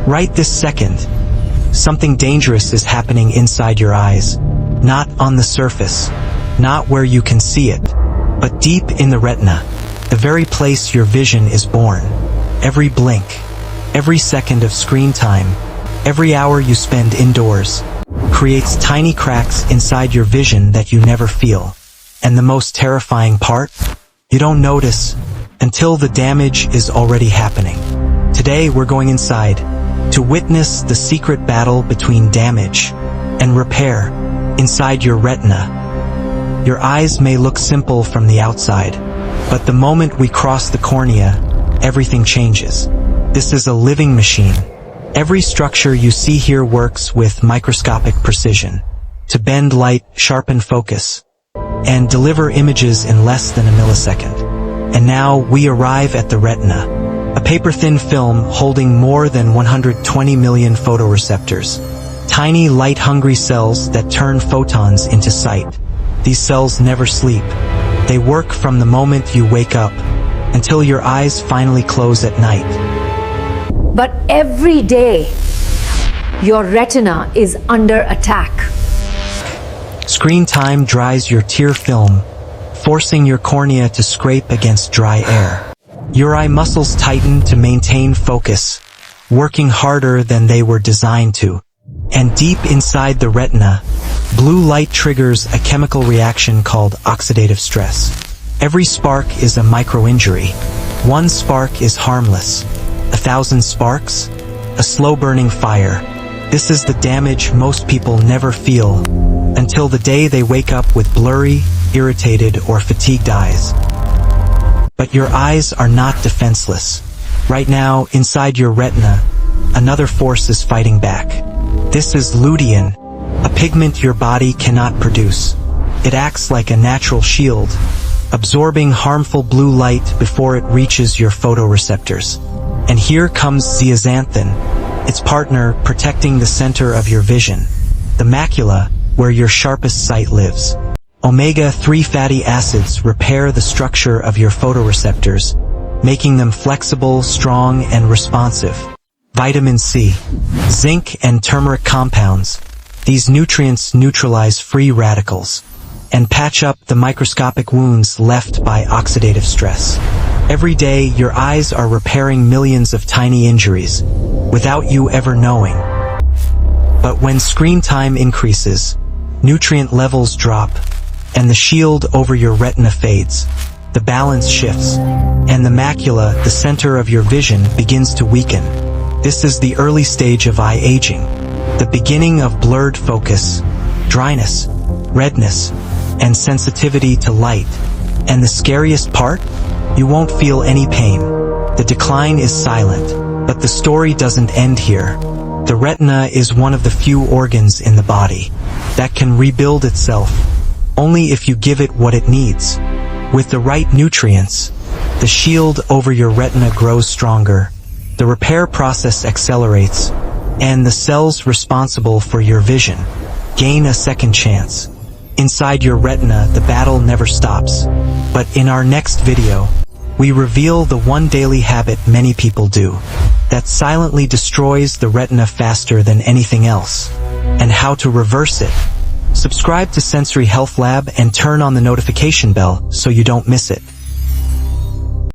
Right this second, something dangerous is happening inside your eyes. Not on the surface, not where you can see it, but deep in the retina, the very place your vision is born. Every blink, every second of screen time, every hour you spend indoors, creates tiny cracks inside your vision that you never feel. And the most terrifying part? You don't notice until the damage is already happening. Today we're going inside to witness the secret battle between damage and repair inside your retina. Your eyes may look simple from the outside, but the moment we cross the cornea, everything changes. This is a living machine. Every structure you see here works with microscopic precision to bend light, sharpen focus, and deliver images in less than a millisecond. And now we arrive at the retina, a paper-thin film holding more than 120 million photoreceptors, tiny light-hungry cells that turn photons into sight. These cells never sleep. They work from the moment you wake up until your eyes finally close at night. But every day, your retina is under attack. Screen time dries your tear film, forcing your cornea to scrape against dry air. Your eye muscles tighten to maintain focus, working harder than they were designed to. And deep inside the retina, blue light triggers a chemical reaction called oxidative stress. Every spark is a micro-injury. One spark is harmless. 1,000 sparks? A slow-burning fire. This is the damage most people never feel until the day they wake up with blurry, irritated, or fatigued eyes. But your eyes are not defenseless. Right now, inside your retina, another force is fighting back. This is lutein, a pigment your body cannot produce. It acts like a natural shield, absorbing harmful blue light before it reaches your photoreceptors. And here comes zeaxanthin, its partner protecting the center of your vision, the macula, where your sharpest sight lives. Omega-3 fatty acids repair the structure of your photoreceptors, making them flexible, strong, and responsive. Vitamin C, zinc, and turmeric compounds. These nutrients neutralize free radicals and patch up the microscopic wounds left by oxidative stress. Every day, your eyes are repairing millions of tiny injuries without you ever knowing. But when screen time increases, nutrient levels drop, and the shield over your retina fades, the balance shifts, and the macula, the center of your vision, begins to weaken. This is the early stage of eye aging, the beginning of blurred focus, dryness, redness, and sensitivity to light. And the scariest part? You won't feel any pain. The decline is silent, but the story doesn't end here. The retina is one of the few organs in the body that can rebuild itself, only if you give it what it needs. With the right nutrients, the shield over your retina grows stronger, the repair process accelerates, and the cells responsible for your vision gain a second chance. Inside your retina, the battle never stops. But in our next video, we reveal the one daily habit many people do that silently destroys the retina faster than anything else, and how to reverse it. Subscribe to Sensory Health Lab and turn on the notification bell so you don't miss it.